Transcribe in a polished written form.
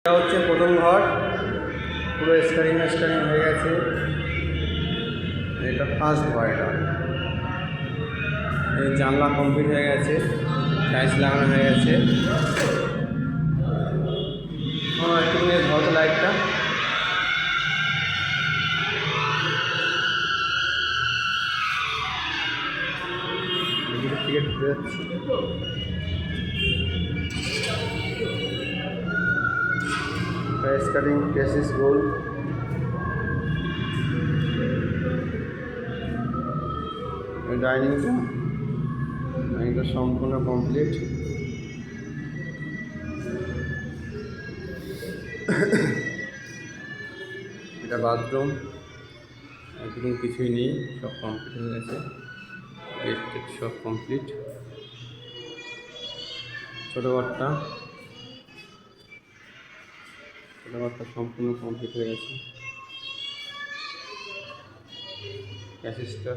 এটা হচ্ছে প্রথম ঘর, পুরো স্কারিং হয়ে গেছে। এটা ফার্স্ট ঘর। এটা এই জানলা কমপ্লিট হয়ে গেছে, টাইলস লাগানো হয়ে গেছে। একটু ধরো লাইটটা। থেকে ঢুকে যাচ্ছি। স্কারিং কেসিস গোল। ডাইনিংটা সম্পূর্ণ কমপ্লিট। এটা বাথরুম, একদম কিছুই নেই, সব কমপ্লিট হয়ে গেছে। গেট সব কমপ্লিট। ছোটো ঘরটা সম্পূর্ণ কমপ্লিট হয়ে গেছে। ক্যাসিসটা